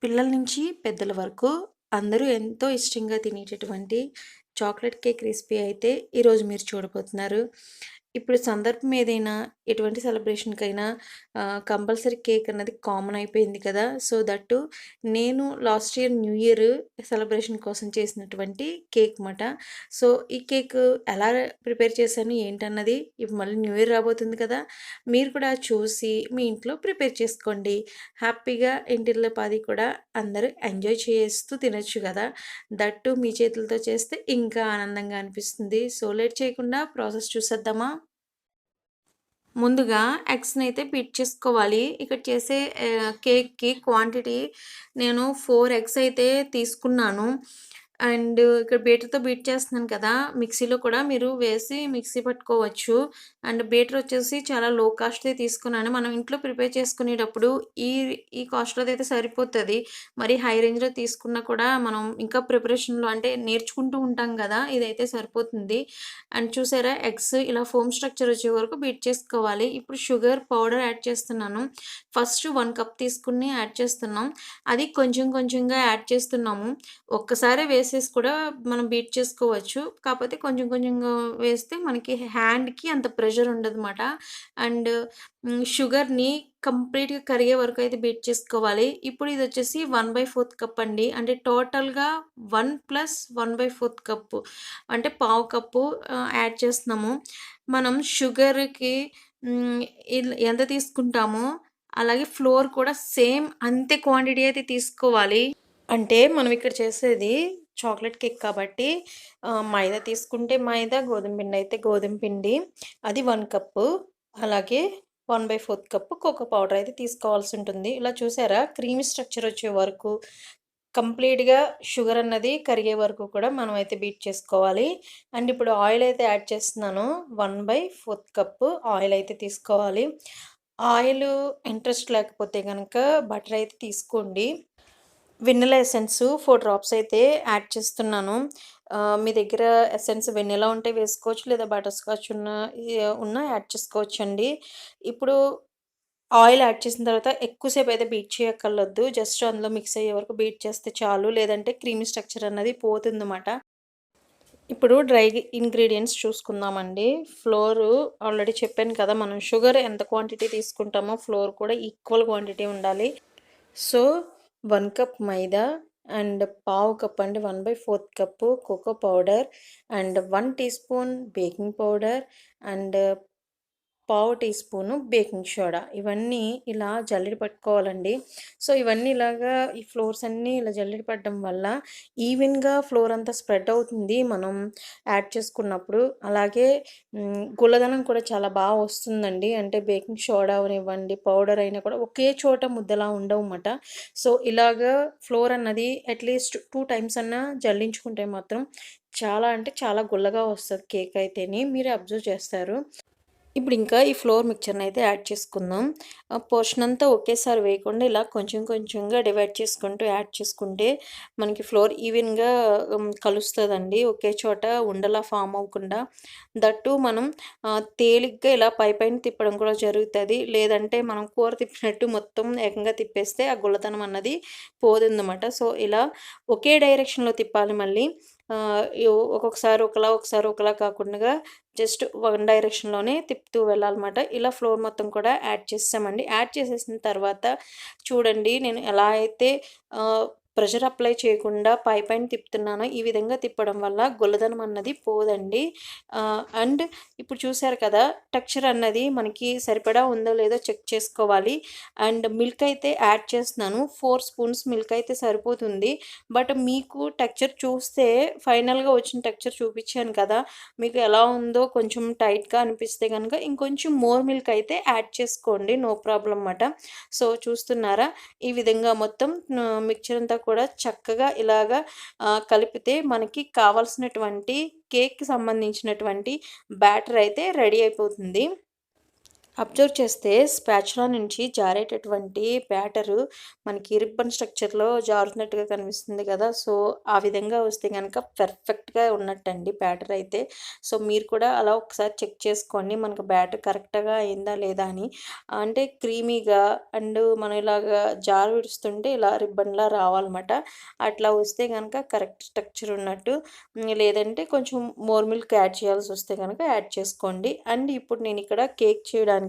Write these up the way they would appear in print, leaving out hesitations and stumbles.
పిల్లల నుంచి పెద్దల వరకు అందరూ ఎంతో ఇష్టంగా తినేటటువంటి చాక్లెట్ కేక్ రెసిపీ అయితే ఈరోజు మీరు చూడబోతున్నారు. ఇప్పుడు సందర్భం ఏదైనా ఎటువంటి సెలబ్రేషన్‌కైనా కంపల్సరీ కేక్ అన్నది కామన్ అయిపోయింది కదా! సో, దట్టు నేను last year new year celebration కోసం చేసినటువంటి కేక్ మాట. సో, ఈ కేక్ ఎలా ప్రిపేర్ చేశాను ఏంటన్నది ఇప్పుడు మళ్ళీ న్యూ ఇయర్ రాబోతుంది కదా! మీరు కూడా చూసి మీ ఇంట్లో ప్రిపేర్ చేసుకోండి. హ్యాపీగా ఇంటిల్లిపాది కూడా అందరూ ఎంజాయ్ చేస్తూ తినొచ్చు గదా! దట్టు మీ చేతులతో చేస్తే ఇంకా ఆనందంగా అనిపిస్తుంది. సో, లేట్ చేయకుండా ప్రాసెస్ చూసేద్దామా? ముందుగా ఎగ్స్‌నైతే బీట్ చేసుకోవాలి. ఇక్కడ చేసే కేక్‌కి క్వాంటిటీ నేను 4 ఎగ్స్ అయితే తీసుకున్నాను. అండ్ ఇక్కడ బీటర్‌తో బీట్ చేస్తున్నాను కదా! మిక్సీలో కూడా మీరు వేసి మిక్సీ పట్టుకోవచ్చు. అండ్ బీటర్ వచ్చేసి చాలా లో కాస్ట్‌దే తీసుకున్నాను. మనం ఇంట్లో ప్రిపేర్ చేసుకునేటప్పుడు ఈ ఈ కాస్ట్‌లోదైతే సరిపోతది. మరి హై రేంజ్‌లో తీసుకున్నా కూడా మనం ఇంకా ప్రిపరేషన్‌లో అంటే నేర్చుకుంటూ ఉంటాం గదా! ఇదైతే సరిపోతుంది. అండ్ చూసారా ఎగ్స్ ఇలా ఫోమ్ స్ట్రక్చర్ వచ్చే వరకు బీట్ చేసుకోవాలి. ఇప్పుడు షుగర్ పౌడర్ యాడ్ చేస్తున్నాను. ఫస్ట్ 1 కప్ తీసుకొని యాడ్ చేస్తున్నాం. అది కొంచెం కొంచెంగా యాడ్ చేస్తున్నాము. ఒక్కసారే వేసేసి కూడా మనం బీట్ చేసుకోవచ్చు. కాపోతే కొంచెం కొంచెంగా వేస్తే మనకి హ్యాండ్‌కి అంత ప్రెషర్ ఉండదుమాట. అండ్ షుగర్‌ని కంప్లీట్‌గా కరిగే వరకు అయితే బీట్ చేసుకోవాలి. ఇప్పుడు ఇదొచ్చేసి 1/4 కప్ అండి. అంటే టోటల్‌గా 1 + 1/4 కప్పు. అంటే పావు కప్పు యాడ్ చేస్తున్నాము. మనం షుగర్‌కి హ్మ్, ఎంత తీసుకుంటామో అలాగే ఫ్లోర్ కూడా సేమ్ అంతే క్వాంటిటీ అయితే తీసుకోవాలి. అంటే మనం ఇక్కడ చేసేది చాక్లెట్ కేక్ కాబట్టి మైదా తీసుకుంటే మైదా, గోధుమ పిండి అయితే గోధుమ పిండి. అది 1 కప్పు. అలాగే 1/4 కప్పు కోకో పౌడర్ అయితే తీసుకోవాల్సుంటుంది. ఇలా చూసారా క్రీమీ స్ట్రక్చర్ వచ్చే వరకు కంప్లీట్‌గా షుగర్ అన్నది కరిగే వరకు కూడా మనమైతే బీట్ చేసుకోవాలి. అండ్ ఇప్పుడు ఆయిల్ అయితే యాడ్ చేస్తున్నాను. 1/4 కప్పు ఆయిల్ అయితే తీసుకోవాలి. ఆయిలు ఇంట్రెస్ట్ లేకపోతే గనక బటర్ అయితే తీసుకోండి. వెనిల్లా ఎసెన్స్ 4 డ్రాప్స్ అయితే యాడ్ చేస్తున్నాను. మీ దగ్గర ఎసెన్స్ వెనిల్లా ఉంటే వేసుకోవచ్చు. లేదా బటర్ స్కాచ్ ఉన్నా యాడ్ చేసుకోవచ్చండి. ఇప్పుడు ఆయిల్ యాడ్ చేసిన తర్వాత ఎక్కువ సేపు అయితే బీట్ చేయక్కర్లొద్దు. జస్ట్ అందులో మిక్స్ అయ్యే వరకు బీట్ చేస్తే చాలు. లేదంటే క్రీమీ స్ట్రక్చర్ అన్నది పోతుందన్నమాట. ఇప్పుడు డ్రై ఇంగ్రీడియెంట్స్ చూసుకుందామండి. ఫ్లోరు ఆల్రెడీ చెప్పాను కదా! మనం షుగర్ ఎంత క్వాంటిటీ తీసుకుంటామో ఫ్లోర్ కూడా ఈక్వల్ క్వాంటిటీ ఉండాలి. సో, 1 కప్ మైదా అండ్ పావు కప్ అంటే 1/4 cup cocoa powder and 1 teaspoon baking powder and పావు టీ స్పూను బేకింగ్ సోడా. ఇవన్నీ ఇలా జల్లెడ పట్టుకోవాలండి. సో, ఇవన్నీ ఇలాగా ఈ ఫ్లోర్స్ అన్నీ ఇలా జల్లెడ పడడం వల్ల ఈవెన్‌గా ఫ్లోర్ అంతా స్ప్రెడ్ అవుతుంది మనం యాడ్ చేసుకున్నప్పుడు. అలాగే గుల్లదనం కూడా చాలా వస్తుందండి. అంటే బేకింగ్ సోడా అవనివ్వండి, పౌడర్ అయినా కూడా ఒకే చోట ముద్దలా ఉండవమాట. సో, ఇలాగా ఫ్లోర్ అన్నది అట్‌లీస్ట్ 2 టైమ్స్ అన్నా జల్లించుకుంటే మాత్రం చాలా అంటే చాలా గుల్లగా వస్తది కేక్ అయితేని. మీరే అబ్జర్వ్ చేస్తారు. ఇప్పుడింకా ఈ ఫ్లోర్ మిక్చర్‌నయితే యాడ్ చేసుకుందాం. పోర్షన్ అంతా ఒకేసారి వేయకుండా ఇలా కొంచెం కొంచెంగా డివైడ్ చేసుకుంటూ యాడ్ చేసుకుంటే మనకి ఫ్లోర్ ఈవెన్‌గా కలుస్తదండి. ఒకే చోట ఉండలా ఫార్మ్ అవ్వకుండా. దట్టు మనం తేలిగ్గా ఇలా పైపైన తిప్పడం కూడా జరుగుతది. లేదంటే మనం కూర తిప్పినట్టు మొత్తం ఏకంగా తిప్పేస్తే ఆ గుల్లతనం అన్నది పోతుందన్నమాట. సో, ఇలా ఒకే డైరెక్షన్‌లో తిప్పాలి మళ్ళీ. ఒక్కొక్కసారి ఒకలా, ఒకసారి ఒకలా కాకుండగా జస్ట్ వన్ డైరెక్షన్‌లోనే తిప్పుతూ వెళ్ళాలన్నమాట. ఇలా ఫ్లోర్ మొత్తం కూడా యాడ్ చేసేసామండి. యాడ్ చేసేసిన తర్వాత చూడండి నేను ఎలా అయితే ఆహ్, ప్రెషర్ అప్లై చేయకుండా పైపైన తిప్పుతున్నానో ఈ విధంగా తిప్పడం వల్ల గుల్లదనం అన్నది పోదండి. అండ్ ఇప్పుడు చూసారు కదా! టెక్స్చర్ అన్నది మనకి సరిపడా ఉందో లేదో చెక్ చేసుకోవాలి. అండ్ మిల్క్ అయితే యాడ్ చేస్తున్నాను. 4 స్పూన్స్ మిల్క్ అయితే సరిపోతుంది. బట్ మీకు టెక్స్చర్ చూస్తే ఫైనల్‌గా వచ్చిన టెక్స్చర్ చూపించాను కదా! మీకు ఎలా ఉందో కొంచెం టైట్‌గా అనిపిస్తే గనక ఇంకొంచెం మోర్ మిల్క్ అయితే యాడ్ చేసుకోండి. నో ప్రాబ్లమ్ మాట. సో, చూస్తున్నారా? ఈ విధంగా మొత్తం మిక్చర్ అంతా కూడా చక్కగా ఇలాగా కలిపితే మనకి కావాల్సినటువంటి కేక్‌కి సంబంధించినటువంటి బ్యాటర్ అయితే రెడీ అయిపోతుంది. అబ్జర్వ్ చేస్తే స్పాచులా నుంచి జారేటటువంటి బ్యాటరు మనకి రిబ్బన్ స్ట్రక్చర్‌లో జారుతున్నట్టుగా కనిపిస్తుంది కదా! సో, ఆ విధంగా వస్తే గనక పర్ఫెక్ట్‌గా ఉన్నట్టండి బ్యాటర్ అయితే. సో, మీరు కూడా అలా ఒకసారి చెక్ చేసుకోండి. మనకు బ్యాటర్ కరెక్ట్‌గా అయిందా లేదా అని. అంటే క్రీమీగా అండ్ మనం ఇలాగా జారు విడుస్తుంటే ఇలా రిబ్బన్‌లా రావాలన్నమాట. అట్లా వస్తే గనక కరెక్ట్ స్ట్రక్చర్ ఉన్నట్టు. లేదంటే కొంచెం మోర్ మిల్క్ యాడ్ చేయాల్సొస్తే గనక యాడ్ చేసుకోండి. అండ్ ఇప్పుడు నేనిక్కడ కేక్ చేయడానికి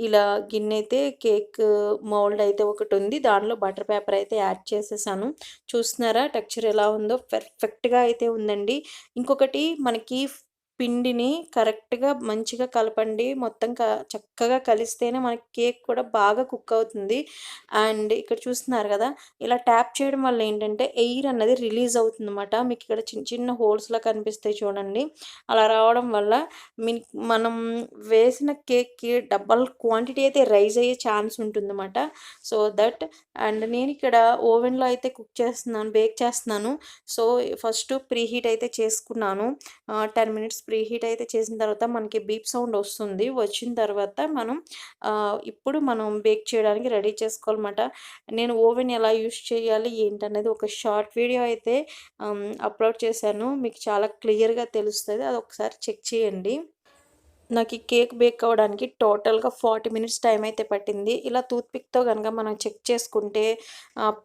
ఇలా గిన్నె అయితే కేక్ మౌల్డ్ అయితే ఒకటుంది. దానిలో బటర్ పేపర్ అయితే యాడ్ చేసేసాను. చూస్తున్నారా టెక్స్చర్ ఎలా ఉందో? పర్ఫెక్ట్‌గా అయితే ఉందండి. ఇంకొకటి మనకి పిండిని కరెక్ట్‌గా మంచిగా కలపండి. మొత్తం చక్కగా కలిస్తేనే మనకి కేక్ కూడా బాగా కుక్ అవుతుంది. అండ్ ఇక్కడ చూస్తున్నారు గదా! ఇలా ట్యాప్ చేయడం వల్ల ఏంటంటే ఎయిర్ అన్నది రిలీజ్ అవుతుందన్నమాట. మీకు ఇక్కడ చిన్న చిన్న హోల్స్‌లా కనిపిస్తాయి చూడండి. అలా రావడం వల్ల మిన్ మనం వేసిన కేక్‌కి డబల్ క్వాంటిటీ అయితే రైజ్ అయ్యే ఛాన్స్ ఉంటుందన్నమాట. సో దట్ అండ్ నేనిక్కడ ఓవెన్‌లో అయితే కుక్ చేస్తున్నాను, బేక్ చేస్తున్నాను. సో ఫస్ట్ ప్రీ హీట్ అయితే చేసుకున్నాను. 10 మినిట్స్ ప్రీ హీట్ అయితే చేసిన తర్వాత మనకి బీప్ సౌండ్ వస్తుంది. వచ్చిన తర్వాత ఇప్పుడు మనం బేక్ చేయడానికి రెడీ చేసుకోవాలన్నమాట. నేను ఓవెన్ ఎలా యూజ్ చేయాలి ఏంటనేది ఒక షార్ట్ వీడియో అయితే అప్లోడ్ చేశాను. మీకు చాలా క్లియర్‌గా తెలుస్తది. అదొకసారి చెక్ చేయండి. నాకు ఈ కేక్ బేక్ అవ్వడానికి టోటల్‌గా 40 మినిట్స్ టైం అయితే పట్టింది. ఇలా టూత్ పిక్‌తో గనుక మనం చెక్ చేసుకుంటే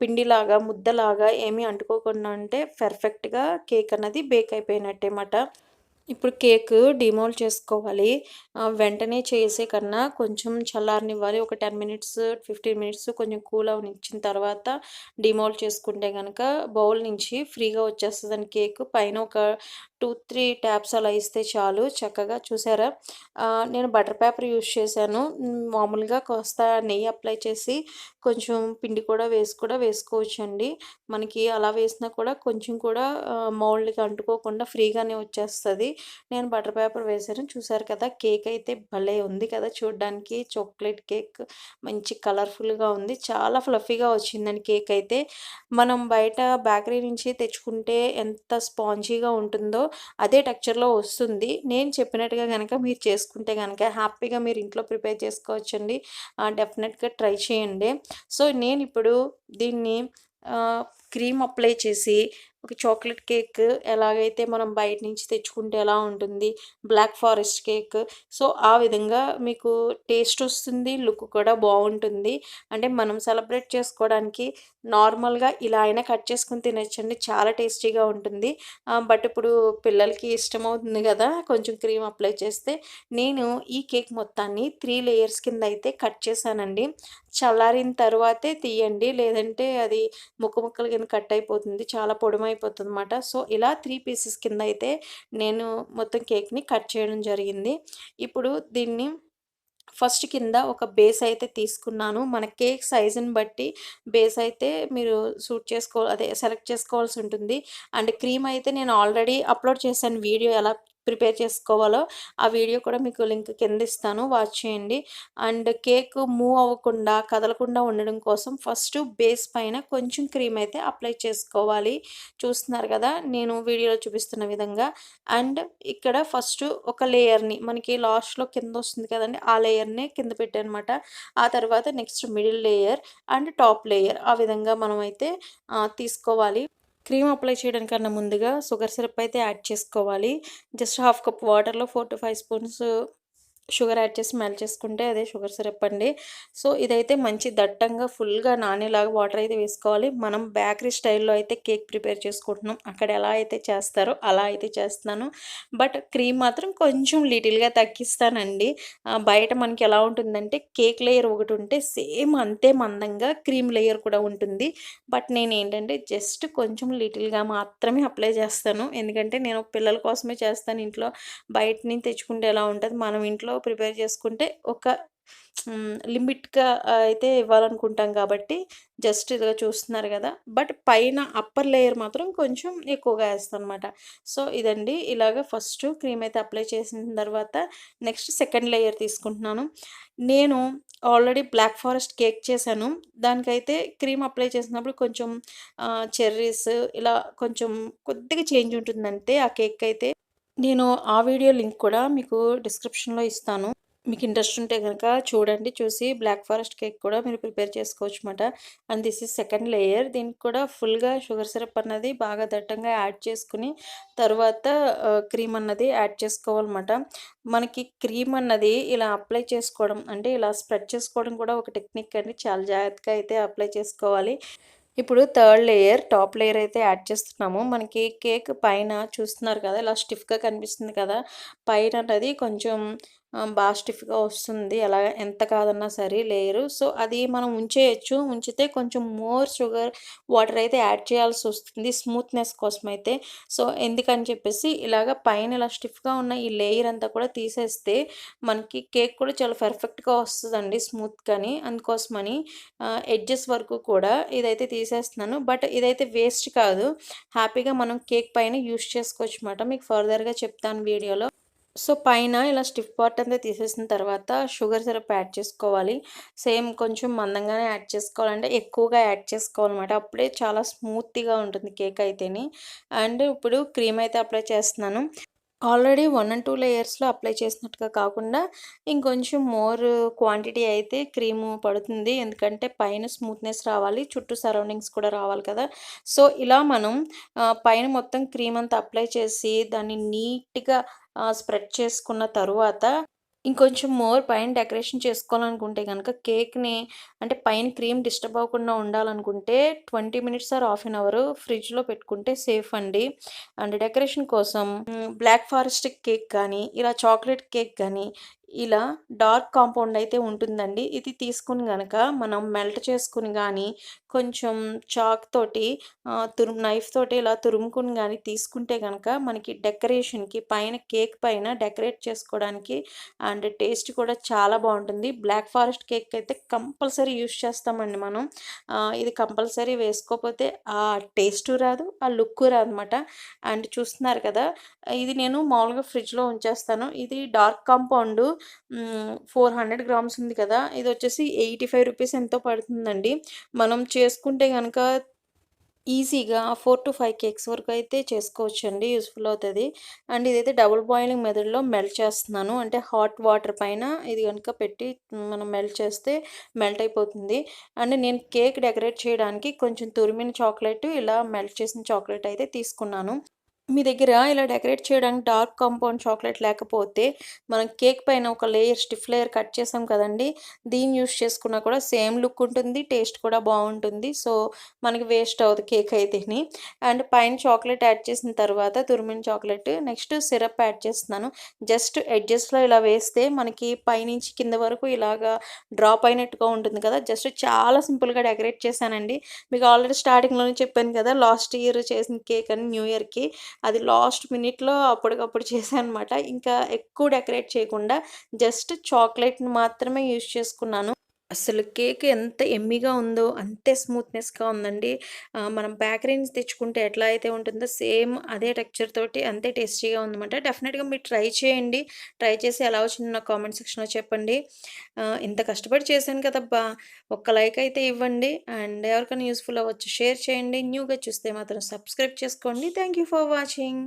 పిండిలాగా, ముద్దలాగా ఏమీ అంటుకోకుండా ఉంటే పర్ఫెక్ట్‌గా కేక్ అన్నది బేక్ అయిపోయినట్టే మాట. ఇప్పుడు కేకు డీమోల్డ్ చేసుకోవాలి. వెంటనే చేసే కన్నా కొంచెం చల్లారనివ్వాలి. ఒక 10 మినిట్స్, 15 మినిట్స్ కొంచెం కూల్ అవ్వనిచ్చిన తర్వాత డీమోల్డ్ చేసుకుంటే గనక బౌల్ నుంచి ఫ్రీగా వచ్చేస్తదండి కేకు. పైన ఒక 2, 3 ట్యాప్స్ అలా ఇస్తే చాలు చక్కగా. చూసారా? నేను బటర్ పేపర్ యూజ్ చేశాను. మామూలుగా కాస్త నెయ్యి అప్లై చేసి కొంచెం పిండి కూడా వేసుకోవచ్చండి. మనకి అలా వేసినా కూడా కొంచెం కూడా మౌల్డ్‌కి అంటుకోకుండా ఫ్రీగానే వచ్చేస్తది. నేను బటర్ పేపర్ వేశాను. చూసారు కదా! కేక్ అయితే భలే ఉంది కదా! చూడ్డానికి చాక్లెట్ కేక్ మంచి కలర్‌ఫుల్‌గా ఉంది. చాలా ఫ్లఫీగా వచ్చిందండి కేక్ అయితే. మనం బయట బేకరీ నుంచి తెచ్చుకుంటే ఎంత స్పాంజీగా ఉంటుందో అదే టెక్స్చర్‌లో వస్తుంది. నేను చెప్పినట్టుగా గనక మీరు చేసుకుంటే గనక హ్యాపీగా మీరు ఇంట్లో ప్రిపేర్ చేసుకోవచ్చండి. డెఫినెట్‌గా ట్రై చేయండి. సో, నేనిప్పుడు దీన్ని క్రీమ్ అప్లై చేసి ఒక చాక్లెట్ కేక్ ఎలాగైతే మనం బయట నుంచి తెచ్చుకుంటే ఎలా ఉంటుంది, బ్లాక్ ఫారెస్ట్ కేక్. సో, ఆ విధంగా మీకు టేస్ట్ వస్తుంది. లుక్ కూడా బావుంటుంది. అంటే మనం సెలబ్రేట్ చేసుకోవడానికి నార్మల్‌గా ఇలా అయినా కట్ చేసుకొని తినొచ్చండి. చాలా టేస్టీగా ఉంటుంది. బట్ ఇప్పుడు పిల్లలకి ఇష్టమవుతుంది గదా! కొంచెం క్రీమ్ అప్లై చేస్తే. నేను ఈ కేక్ మొత్తాన్ని 3 లేయర్స్ కింద అయితే కట్ చేశానండి. చల్లారిన తరువాతే తీయండి. లేదంటే అది ముక్కల కింద కట్ అయిపోతుంది. చాలా పొడుమైపోతుందన్నమాట. సో, ఇలా 3 పీసెస్ కింద అయితే నేను మొత్తం కేక్‌ని కట్ చేయడం జరిగింది. ఇప్పుడు దీన్ని ఫస్ట్ కింద ఒక బేస్ అయితే తీసుకున్నాను. మన కేక్ సైజుని బట్టి బేస్ అయితే మీరు సెలెక్ట్ చేసుకోవాల్సి ఉంటుంది. అండ్ క్రీమ్ అయితే నేను ఆల్రెడీ అప్లోడ్ చేశాను వీడియో ఎలా ప్రిపేర్ చేసుకోవాలో. ఆ వీడియో కూడా మీకు లింక్ కింద ఇస్తాను. వాచ్ చేయండి. అండ్ కేక్ మూవ్ అవ్వకుండా, కదలకుండా ఉండడం కోసం ఫస్ట్ బేస్ పైన కొంచెం క్రీమ్ అయితే అప్లై చేసుకోవాలి. చూస్తున్నారు కదా! నేను వీడియోలో చూపిస్తున్న విధంగా. అండ్ ఇక్కడ ఫస్ట్ ఒక లేయర్‌ని మనకి లాస్ట్‌లో కిందొస్తుంది కదండీ! ఆ లేయర్‌ని కింద పెట్టానమాట. ఆ తర్వాత next middle layer and top layer ఆ విధంగా మనమైతే తీసుకోవాలి. క్రీమ్ అప్లై చేయడానికన్నా ముందుగా షుగర్ సిరప్ అయితే యాడ్ చేసుకోవాలి. జస్ట్ హాఫ్ కప్ వాటర్‌లో 4-5 స్పూన్స్ షుగర్ యాడ్ చేసి మెల్ట్ చేసుకుంటే అదే షుగర్ సిరప్ అండి. సో, ఇదైతే మంచి దట్టంగా ఫుల్‌గా నానేలాగా వాటర్ అయితే వేసుకోవాలి. మనం బేకరీ స్టైల్‌లో అయితే కేక్ ప్రిపేర్ చేసుకుంటున్నాం. అక్కడ ఎలా అయితే చేస్తారో అలా అయితే చేస్తున్నాను. బట్ క్రీమ్ మాత్రం కొంచెం లిటిల్‌గా తగ్గిస్తానండి. బయట మనకి ఎలా ఉంటుందంటే కేక్ లేయర్ ఒకటుంటే సేమ్ అంతే మందంగా క్రీమ్ లేయర్ కూడా ఉంటుంది. బట్ నేనేంటంటే జస్ట్ కొంచెం లిటిల్‌గా మాత్రమే అప్లై చేస్తాను. ఎందుకంటే నేను పిల్లల కోసమే చేస్తాను ఇంట్లో. బయట నుంచి తెచ్చుకుంటే ఎలా ఉంటది, మనం ఇంట్లో ప్రిపేర్ చేసుకుంటే ఒక లిమిట్‌గా అయితే ఇవ్వాలనుకుంటాం కాబట్టి జస్ట్ ఇదిగో చూస్తున్నారు గదా! బట్ పైన అప్పర్ లేయర్ మాత్రం కొంచెం ఎక్కువగా ఏస్తానన్నమాట. సో, ఇదండి ఇలాగ ఫస్ట్ క్రీమ్ అయితే అప్లై చేసిన తర్వాత నెక్స్ట్ సెకండ్ లేయర్ తీసుకుంటున్నాను. నేను ఆల్రెడీ బ్లాక్ ఫారెస్ట్ కేక్ చేశాను. దానికైతే క్రీమ్ అప్లై చేసినప్పుడు కొంచెం చెర్రీస్ ఇలా కొంచెం కొద్దిగా చేంజ్ ఉంటుందంతే ఆ కేక్‌కైతే. నేను ఆ వీడియో లింక్ కూడా మీకు డిస్క్రిప్షన్‌లో ఇస్తాను. మీకు ఇంట్రెస్ట్ ఉంటే గనక చూడండి. చూసి బ్లాక్ ఫారెస్ట్ కేక్ కూడా మీరు ప్రిపేర్ చేసుకోవచ్చమాట. And this is second layer. దీనికి కూడా ఫుల్‌గా షుగర్ సిరప్ అన్నది బాగా దట్టంగా యాడ్ చేసుకొని, తర్వాత క్రీమ్ అన్నది యాడ్ చేసుకోవాలన్నమాట. మనకి క్రీమ్ అన్నది ఇలా అప్లై చేసుకోవడం అంటే ఇలా స్ప్రెడ్ చేసుకోవడం కూడా ఒక టెక్నిక్ అండి. చాలా జాగ్రత్తగా అయితే అప్లై చేసుకోవాలి. ఇప్పుడు థర్డ్ లేయర్, టాప్ లేయర్ అయితే యాడ్ చేస్తున్నాము. మనకి కేక్ పైన చూస్తున్నారు కదా! ఇలా స్టిఫ్‌గా కనిపిస్తుంది కదా! పైనన్నది కొంచెం బాగా స్టిఫ్‌గా వస్తుంది. అలా ఎంత కాదన్నా సరే లేయరు. సో, అది మనం ఉంచేయొచ్చు. ఉంచితే కొంచెం మోర్ షుగర్, వాటర్ అయితే యాడ్ చేయాల్సొస్తుంది స్మూత్‌నెస్ కోసమైతే. సో, ఎందుకని చెప్పేసి ఇలాగ పైన ఇలా స్టిఫ్‌గా ఉన్న ఈ లేయర్ అంతా కూడా తీసేస్తే మనకి కేక్ కూడా చాలా పర్ఫెక్ట్‌గా వస్తదండి స్మూత్‌గాని. అందుకోసమని ఎడ్జెస్ వరకు కూడా ఇదైతే తీసేస్తున్నాను. బట్ ఇదైతే వేస్ట్ కాదు. హ్యాపీగా మనం కేక్ పైన యూజ్ చేసుకోవచ్చమాట. మీకు ఫర్దర్‌గా చెప్తాను వీడియోలో. సో, పైన ఇలా స్టిఫ్ పార్ట్ అంతా తీసేసిన తర్వాత షుగర్ సిరప్ యాడ్ చేసుకోవాలి. సేమ్ కొంచెం మందంగానే యాడ్ చేసుకోవాలంటే ఎక్కువగా యాడ్ చేసుకోవాలన్నమాట. అప్పుడే చాలా స్మూత్‌గా ఉంటుంది కేక్ అయితేని. అండ్ ఇప్పుడు క్రీమ్ అయితే అప్లై చేస్తున్నాను. ఆల్రెడీ 1 అండ్ 2 లేయర్స్‌లో అప్లై చేసినట్టుగా కాకుండా ఇంకొంచెం మోర్ క్వాంటిటీ అయితే క్రీము పడుతుంది. ఎందుకంటే పైన స్మూత్‌నెస్ రావాలి. చుట్టూ సరౌండింగ్స్ కూడా రావాలి కదా! సో, ఇలా మనం పైన మొత్తం క్రీమ్ అంతా అప్లై చేసి దాన్ని నీట్‌గా స్ప్రెడ్ చేసుకున్న తరువాత ఇంకొంచెం మోర్ పైన డెకరేషన్ చేసుకోవాలనుకుంటే గనక కేక్‌ని అంటే పైన క్రీమ్ డిస్టర్బ్ అవ్వకుండా ఉండాలనుకుంటే 20 minutes or half an hour ఫ్రిడ్జ్‌లో పెట్టుకుంటే సేఫ్ అండి. అండ్ డెకరేషన్ కోసం బ్లాక్ ఫారెస్ట్ కేక్ కానీ, ఇలా చాక్లేట్ కేక్ గానీ, ఇలా డార్క్ కాంపౌండ్ అయితే ఉంటుందండి. ఇది తీసుకొని గనక మనం మెల్ట్ చేసుకొని గానీ, కొంచెం చాక్ తోటి నైఫ్ తోటి ఇలా తురుముకొని గానీ తీసుకుంటే గనక మనకి డెకరేషన్‌కి పైన కేక్ పైన డెకరేట్ చేసుకోవడానికి అండ్ టేస్ట్ కూడా చాలా బావుంటుంది. బ్లాక్ ఫారెస్ట్ కేక్ అయితే కంపల్సరీ యూజ్ చేస్తామండి మనం. ఇది కంపల్సరీ వేసుకోపోతే ఆ టేస్టు రాదు, ఆ లుక్కు రాదనమాట. అండ్ చూస్తున్నారు కదా! ఇది నేను మామూలుగా ఫ్రిడ్జ్‌లో ఉంచేస్తాను. ఇది డార్క్ కాంపౌండు 400 గ్రామ్స్ ఉంది కదా! ఇదొచ్చేసి రూ. 85 ఎంతో పడుతుందండి. మనం చేసుకుంటే గనక ఈజీగా 4-5 కేక్స్ వరకు అయితే చేసుకోవచ్చండి. యూజ్‌ఫుల్ అవుతది. అండ్ ఇదైతే డబుల్ బాయిలింగ్ మెథడ్‌లో మెల్ట్ చేస్తున్నాను. అంటే హాట్ వాటర్ పైన ఇది గనుక పెట్టి మనం మెల్ట్ చేస్తే మెల్ట్ అయిపోతుంది. అండ్ నేను కేక్ డెకరేట్ చేయడానికి కొంచెం తురిమిన చాక్లెట్ ఇలా మెల్ట్ చేసిన చాక్లెట్ అయితే తీసుకున్నాను. మీ దగ్గర ఇలా డెకరేట్ చేయడానికి డార్క్ కాంపౌండ్ చాక్లెట్ లేకపోతే, మనం కేక్ పైన ఒక లేయర్ స్టిఫ్ లేయర్ కట్ చేసాం కదండీ! దీన్ని యూజ్ చేసుకున్నా కూడా సేమ్ లుక్ ఉంటుంది. టేస్ట్ కూడా బావుంటుంది. సో, మనకి వేస్ట్ అవ్వదు కేక్ అయితేని. అండ్ పైన చాక్లెట్ యాడ్ చేసిన తర్వాత తురిమిన చాక్లెట్ నెక్స్ట్ సిరప్ యాడ్ చేస్తున్నాను. జస్ట్ ఎడ్జెస్‌లో ఇలా వేస్తే మనకి పైనుంచి కింద వరకు ఇలాగా డ్రాప్ అయినట్టుగా ఉంటుంది కదా! జస్ట్ చాలా సింపుల్‌గా డెకరేట్ చేశానండి. మీకు ఆల్రెడీ స్టార్టింగ్‌లోనే చెప్పాను కదా! లాస్ట్ ఇయర్ చేసిన కేక్ అని న్యూ ఇయర్‌కి. అది లాస్ట్ మినిట్‌లో అప్పటికప్పుడు చేశాననమాట. ఇంకా ఎక్కువ డెకరేట్ చేయకుండా జస్ట్ చాక్లేట్‌ని మాత్రమే యూజ్ చేసుకున్నాను. అసలు కేక్ ఎంత యమ్మీగా ఉందో అంతే స్మూత్‌నెస్‌గా ఉందండి. మనం బేకరీ నుంచి తెచ్చుకుంటే ఎట్లా అయితే ఉంటుందో సేమ్ అదే టెక్స్చర్ తోటి అంతే టేస్టీగా ఉందన్నమాట. డెఫినిట్‌గా మీరు ట్రై చేయండి. ట్రై చేసి ఎలా వచ్చిందో నాకు కామెంట్ సెక్షన్‌లో చెప్పండి. ఇంత కష్టపడి చేశాను కదబ్బా! ఒక్క లైక్ అయితే ఇవ్వండి. అండ్ ఎవరికైనా యూజ్‌ఫుల్ అవ్వచ్చు షేర్ చేయండి. న్యూగా చూస్తే మాత్రం సబ్స్క్రైబ్ చేసుకోండి. Thank you for watching.